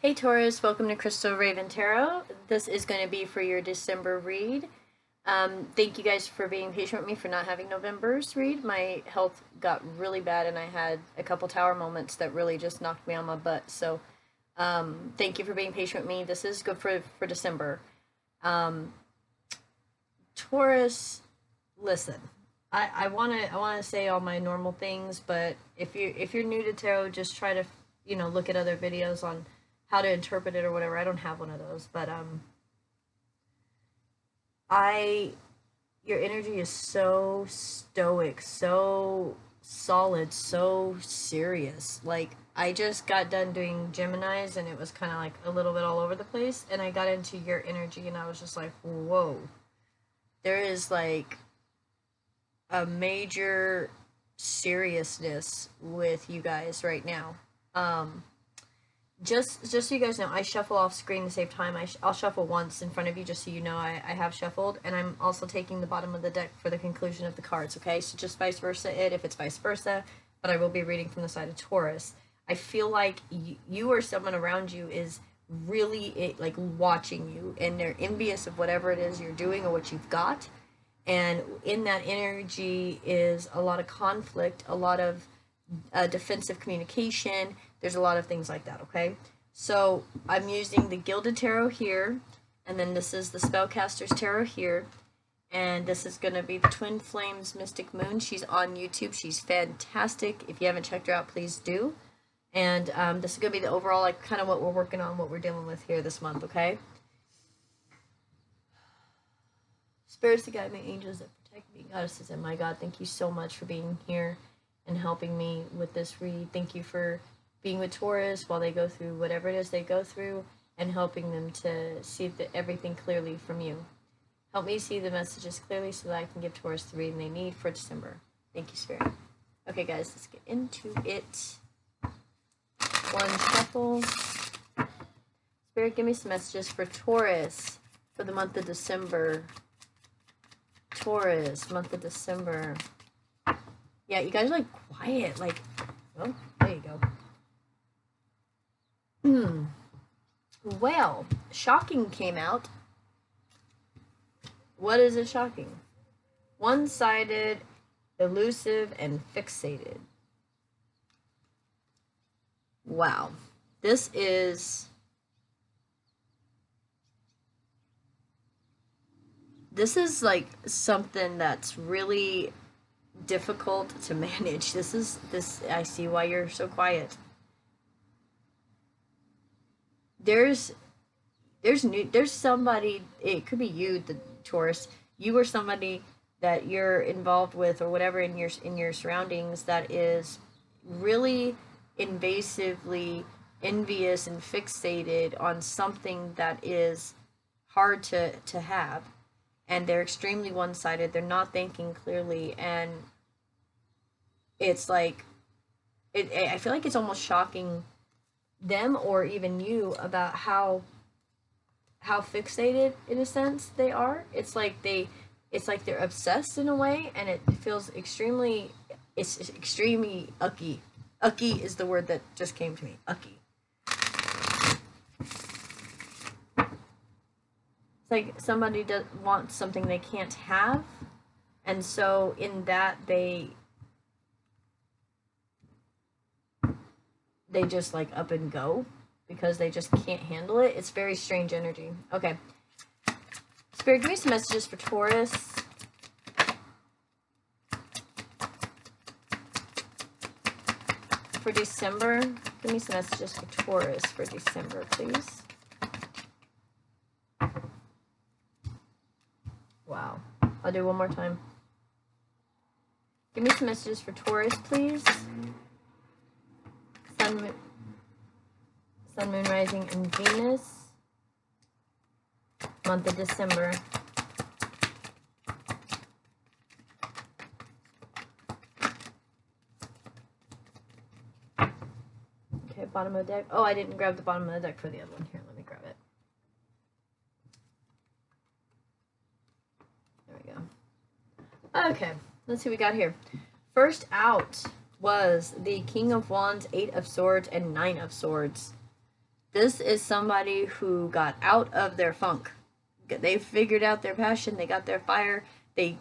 Hey Taurus, welcome to Crystal Raven Tarot. This is going to be for your December read. Thank you guys for being patient with me for not having November's read. My health got really bad and I had a couple tower moments that really just knocked me on my butt. So thank you for being patient with me. This is good for December. Taurus, listen. I wanna say all my normal things, but if you're new to tarot, just try to look at other videos on how to interpret it or whatever. I don't have one of those, but your energy is so stoic, so solid, so serious. Like, I just got done doing Geminis and it was kind of like a little bit all over the place, and I got into your energy and I was just like, whoa, there is like a major seriousness with you guys right now. Just so you guys know, I shuffle off screen to save time. I'll shuffle once in front of you just so you know I have shuffled, and I'm also taking the bottom of the deck for the conclusion of the cards, okay? So just vice versa if it's vice versa, but I will be reading from the side of Taurus. I feel like you or someone around you is really like watching you, and they're envious of whatever it is you're doing or what you've got, and in that energy is a lot of conflict, a lot of defensive communication. There's a lot of things like that, okay? So I'm using the Gilded Tarot here, and then this is the Spellcaster's Tarot here, and this is going to be the Twin Flames Mystic Moon. She's on YouTube. She's fantastic. If you haven't checked her out, please do. And this is going to be the overall, like, kind of what we're working on, what we're dealing with here this month, okay? Spirits to guide me, angels that protect me, goddesses, and my God, thank you so much for being here and helping me with this read. Thank you for being with Taurus while they go through whatever it is they go through, and helping them to see everything clearly from you. Help me see the messages clearly so that I can give Taurus the reading they need for December. Thank you, Spirit. Okay, guys, let's get into it. One shuffle. Spirit, give me some messages for Taurus for the month of December. Taurus, month of December. Yeah, you guys are like quiet. Like, well, there you go. Well, shocking came out. What is it shocking? One-sided, elusive, and fixated. Wow. This is like something that's really difficult to manage. I see why you're so quiet. There's somebody, it could be you, the Taurus, you or somebody that you're involved with or whatever in your surroundings that is really invasively envious and fixated on something that is hard to have, and they're extremely one-sided. They're not thinking clearly, and it's like I feel like it's almost shocking them or even you about how fixated in a sense they are. It's like they're obsessed in a way, and it feels extremely ucky. Ucky is the word that just came to me. Ucky. It's like somebody wants something they can't have, and so in that they just like up and go because they just can't handle it. It's very strange energy. Okay. Spirit, give me some messages for Taurus. For December, give me some messages for Taurus for December, please. Wow. I'll do one more time. Give me some messages for Taurus, please. Sun, Moon, Rising, and Venus. Month of December. Okay, bottom of the deck. Oh, I didn't grab the bottom of the deck for the other one. Here, let me grab it. There we go. Okay, let's see what we got here. First out was the King of Wands, 8 of Swords, and 9 of Swords. This is somebody who got out of their funk. They figured out their passion. They got their fire. They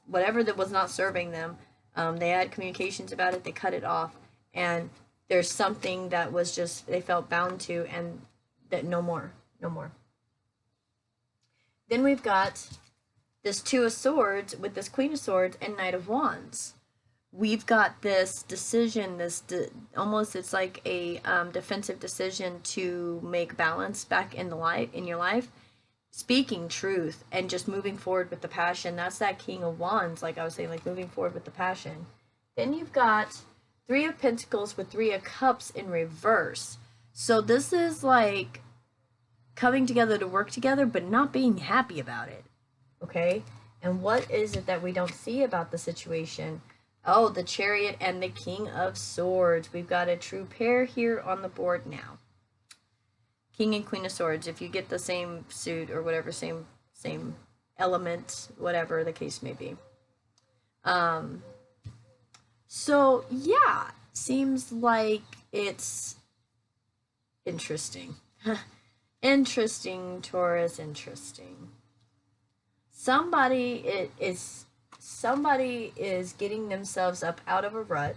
whatever that was not serving them. They had communications about it. They cut it off, and there's something that was just they felt bound to, and that no more, no more. Then we've got this Two of Swords with this Queen of Swords and Knight of Wands. We've got this decision, almost it's like a defensive decision to make balance back in your life, speaking truth and just moving forward with the passion. That's that King of Wands, like I was saying, like moving forward with the passion. Then you've got Three of Pentacles with Three of Cups in reverse. So this is like coming together to work together, but not being happy about it. Okay? And what is it that we don't see about the situation? Oh, the Chariot and the King of Swords. We've got a true pair here on the board now. King and Queen of Swords. If you get the same suit or whatever, same element, whatever the case may be. So, yeah. Seems like it's interesting. Interesting, Taurus, interesting. Somebody is getting themselves up out of a rut.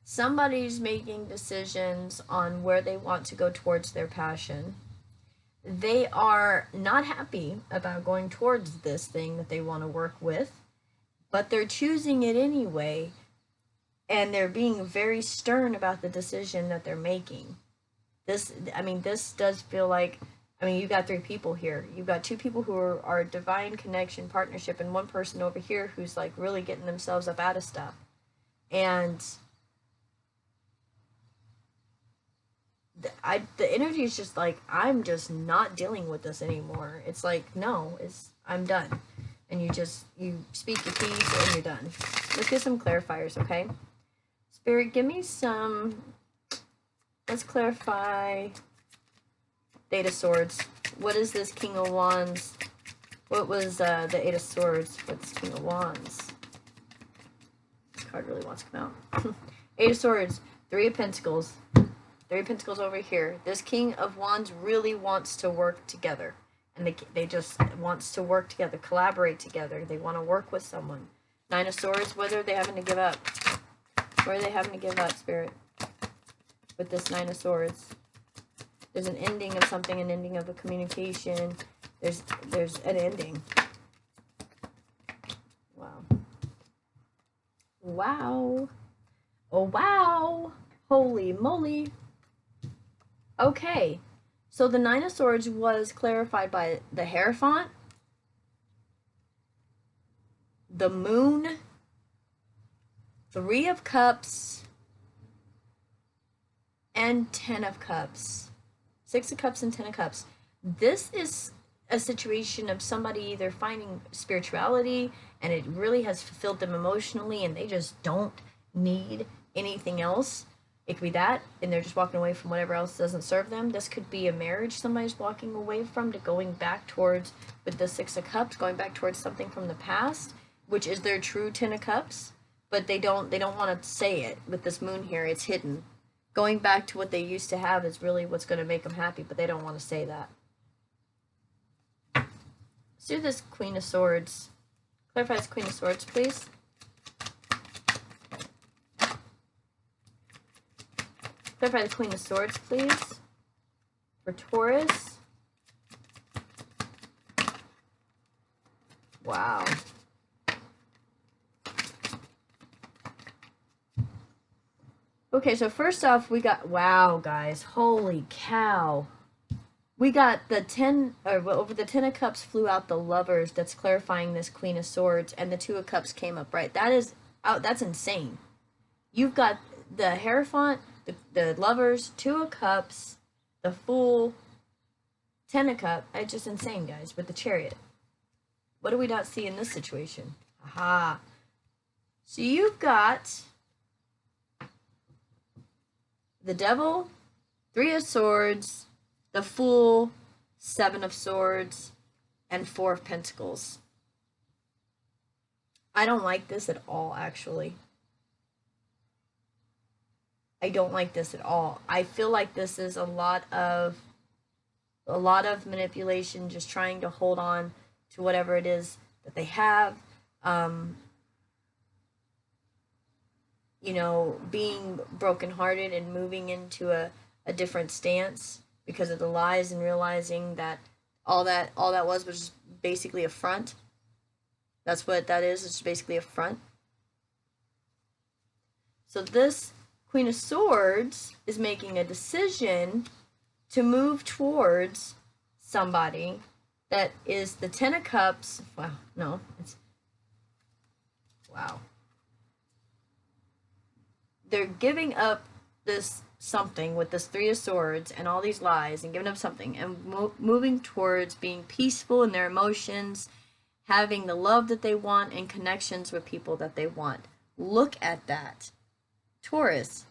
Somebody's making decisions on where they want to go towards their passion. They are not happy about going towards this thing that they want to work with, but they're choosing it anyway, and they're being very stern about the decision that they're making. This does feel like, you've got three people here. You've got two people who are divine connection, partnership, and one person over here who's like really getting themselves up out of stuff. And the energy is just like, I'm just not dealing with this anymore. It's like, no, I'm done. And you speak your piece and you're done. Let's get some clarifiers, okay? Spirit, give me some. Let's clarify. Eight of Swords. What is this King of Wands? What was the Eight of Swords? What's King of Wands? This card really wants to come out. Eight of Swords. Three of Pentacles. Three of Pentacles over here. This King of Wands really wants to work together. And they just wants to work together, collaborate together. They want to work with someone. Nine of Swords. What are they having to give up? What are they having to give up, Spirit? With this Nine of Swords. There's an ending of something, an ending of a communication. There's an ending. Wow. Wow. Oh, wow. Holy moly. Okay. So the Nine of Swords was clarified by the Hierophant, the Moon, Three of Cups, and Ten of Cups. Six of Cups and Ten of Cups. This is a situation of somebody either finding spirituality and it really has fulfilled them emotionally and they just don't need anything else. It could be that, and they're just walking away from whatever else doesn't serve them. This could be a marriage somebody's walking away from to going back towards, with the Six of Cups, going back towards something from the past, which is their true Ten of Cups, but they don't want to say it. With this Moon here, it's hidden. Going back to what they used to have is really what's going to make them happy, but they don't want to say that. Let's do this Queen of Swords. Clarify this Queen of Swords, please. Clarify the Queen of Swords, please. For Taurus. Wow. Okay, so first off, we got, wow, guys, holy cow. We got the over the Ten of Cups flew out the Lovers. That's clarifying this Queen of Swords, and the Two of Cups came up right. That's insane. You've got the Hierophant, the Lovers, Two of Cups, the Fool, Ten of Cups. It's just insane, guys, with the Chariot. What do we not see in this situation? Aha. So you've got the Devil, Three of Swords, the Fool, Seven of Swords, and Four of Pentacles. I don't like this at all, actually. I don't like this at all. I feel like this is a lot of manipulation, just trying to hold on to whatever it is that they have. You know, being brokenhearted and moving into a different stance because of the lies, and realizing that all that was just basically a front. That's what that is. It's basically a front. So this Queen of Swords is making a decision to move towards somebody that is the Ten of Cups. Wow, no, it's, wow. They're giving up this something with this Three of Swords and all these lies, and giving up something and moving towards being peaceful in their emotions, having the love that they want, and connections with people that they want. Look at that. Taurus.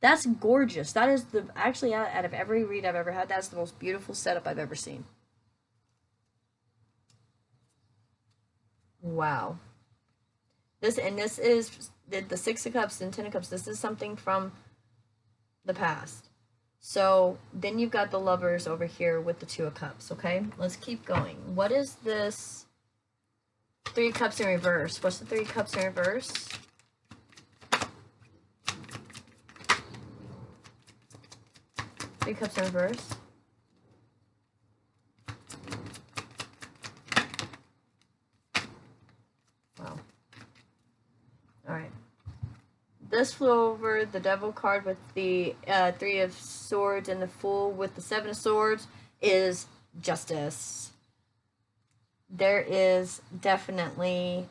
That's gorgeous. That is the, actually, out of every read I've ever had, that's the most beautiful setup I've ever seen. Wow. This is the Six of Cups and Ten of Cups. This is something from the past. So then you've got the Lovers over here with the Two of Cups, okay? Let's keep going. What is this Three of Cups in reverse? What's the Three of Cups in reverse? Three of Cups in reverse. Wow. Alright. This flew over the Devil card with the Three of Swords, and the Fool with the Seven of Swords is justice. There is definitely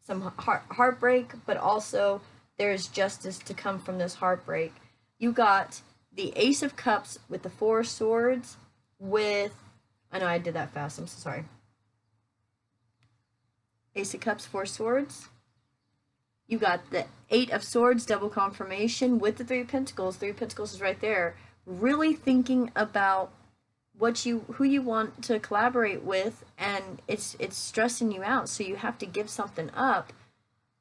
some heartbreak, but also there's justice to come from this heartbreak. You got the Ace of Cups with the Four of Swords with, I know I did that fast, I'm so sorry. Ace of Cups, Four Swords. You got the Eight of Swords, double confirmation with the Three of Pentacles. Three of Pentacles is right there. Really thinking about who you want to collaborate with, and it's stressing you out, so you have to give something up.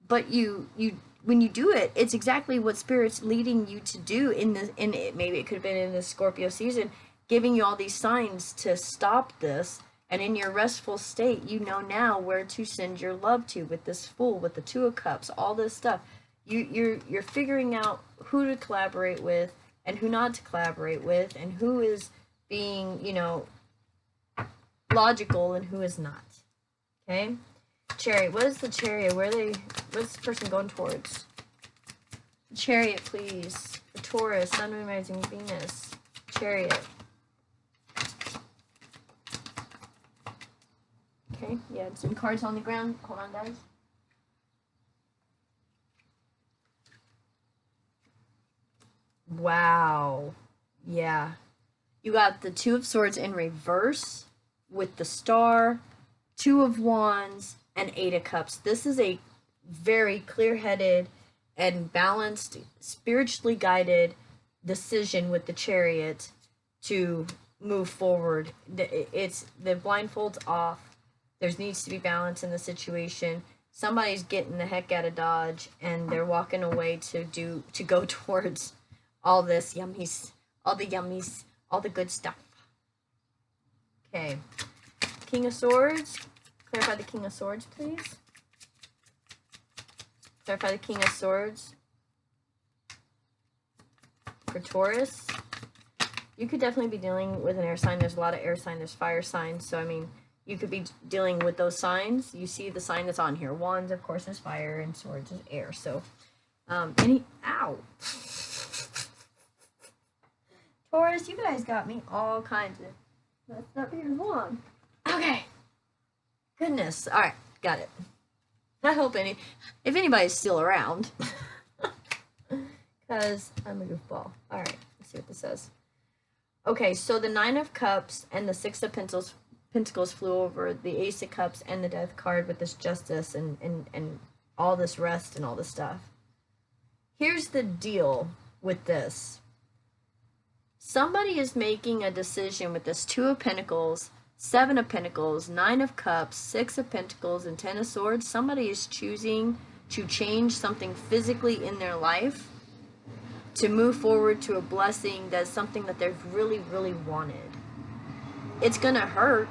But when you do it, it's exactly what Spirit's leading you to do maybe it could have been in the Scorpio season, giving you all these signs to stop this. And in your restful state, you know now where to send your love to with this Fool, with the Two of Cups, all this stuff. You're figuring out who to collaborate with and who not to collaborate with, and who is being, you know, logical and who is not. Okay? Chariot. What is the Chariot? What's this person going towards? Chariot, please. The Taurus, Sun, Moon, Rising, Venus. Chariot. Okay, yeah, some cards on the ground. Hold on, guys. Wow. Yeah. You got the Two of Swords in reverse with the Star, Two of Wands, and Eight of Cups. This is a very clear-headed and balanced, spiritually guided decision with the Chariot to move forward. It's the blindfold's off. There needs to be balance in the situation. Somebody's getting the heck out of Dodge, and they're walking away to go towards all this yummies, all the good stuff. Okay. King of Swords. Clarify the King of Swords, please. Clarify the King of Swords for Taurus. You could definitely be dealing with an air sign. There's a lot of air sign. There's fire signs. So, I mean, you could be dealing with those signs. You see the sign that's on here. Wands, of course, is fire, and Swords is air. So, ow. Taurus, you guys got me all kinds of, that's not being long. Okay. Goodness. All right. Got it. I hope if anybody's still around. Because I'm a goofball. All right. Let's see what this says. Okay. So the Nine of Cups and the Six of Pentacles flew over the Ace of Cups and the Death card with this justice and all this rest and all this stuff. Here's the deal with this. Somebody is making a decision with this Two of Pentacles, Seven of Pentacles, Nine of Cups, Six of Pentacles, and Ten of Swords. Somebody is choosing to change something physically in their life to move forward to a blessing that's something that they've really, really wanted. It's gonna hurt.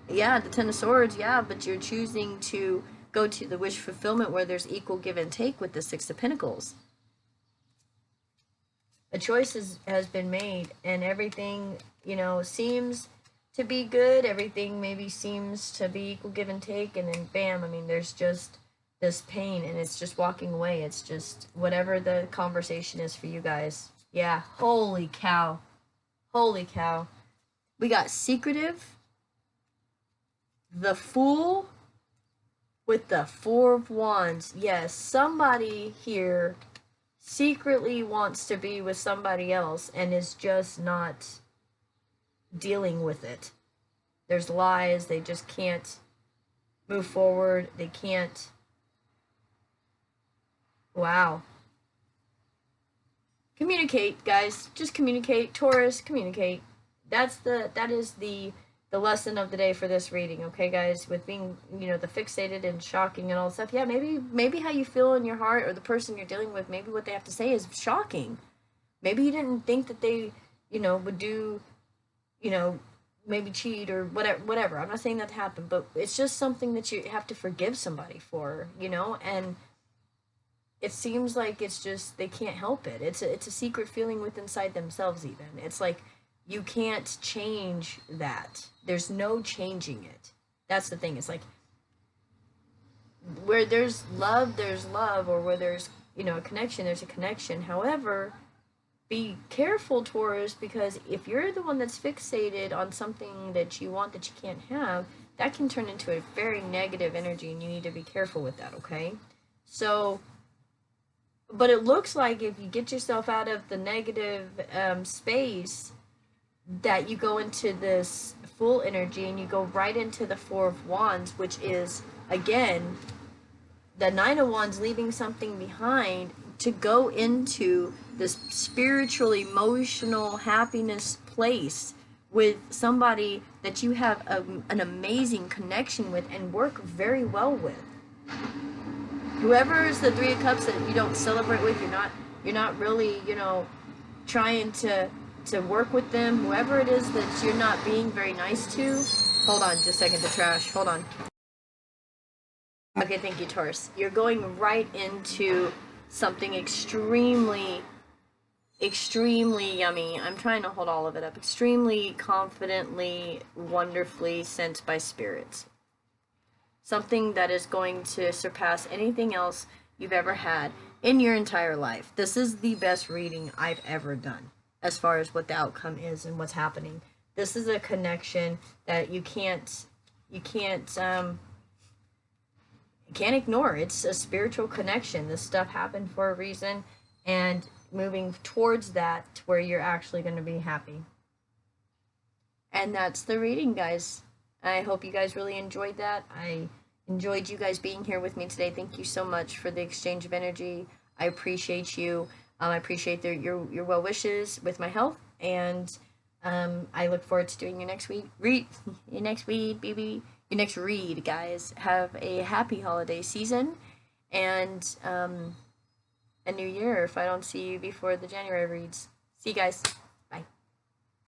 Yeah, the Ten of Swords, yeah, but you're choosing to go to the wish fulfillment where there's equal give and take with the Six of Pentacles. A choice has been made, and everything, you know, seems to be good. Everything maybe seems to be equal give and take, and then bam, I mean, there's just this pain, and it's just walking away. It's just whatever the conversation is for you guys. Yeah, holy cow. Holy cow. We got secretive, the Fool, with the Four of Wands. Yes, somebody here secretly wants to be with somebody else and is just not dealing with it. There's lies. They just can't move forward. They can't. Wow. Communicate, guys. Just communicate. Taurus, communicate. That is the lesson of the day for this reading, okay, guys? With being, you know, the fixated and shocking and all that stuff. Yeah, maybe how you feel in your heart, or the person you're dealing with, maybe what they have to say is shocking. Maybe you didn't think that they, you know, would do, you know, maybe cheat or whatever. I'm not saying that happened, but it's just something that you have to forgive somebody for, you know, and it seems like it's just they can't help it. It's a secret feeling within inside themselves even. It's like you can't change that. There's no changing it. That's the thing. It's like where there's love, or where there's, you know, a connection, there's a connection. However, be careful, Taurus, because if you're the one that's fixated on something that you want that you can't have, that can turn into a very negative energy, and you need to be careful with that, okay? So, but it looks like if you get yourself out of the negative space, that you go into this Fool energy and you go right into the Four of Wands, which is, again, the Nine of Wands, leaving something behind to go into this spiritual, emotional happiness place with somebody that you have an amazing connection with and work very well with. Whoever is the Three of Cups that you don't celebrate with, you're not really, you know, trying to work with them. Whoever it is that you're not being very nice to. Hold on, just a second, the trash. Hold on. Okay, thank you, Taurus. You're going right into something extremely yummy. I'm trying to hold all of it up. Extremely confidently, wonderfully sent by spirits. Something that is going to surpass anything else you've ever had in your entire life. This is the best reading I've ever done as far as what the outcome is and what's happening. This is a connection that you can't ignore. It's a spiritual connection. This stuff happened for a reason, and moving towards that to where you're actually going to be happy. And that's the reading, guys. I hope you guys really enjoyed that. I enjoyed you guys being here with me today. Thank you so much for the exchange of energy. I appreciate you. I appreciate your well wishes with my health, and I look forward to doing your next read, guys. Have a happy holiday season, and a new year if I don't see you before the January reads. See you guys.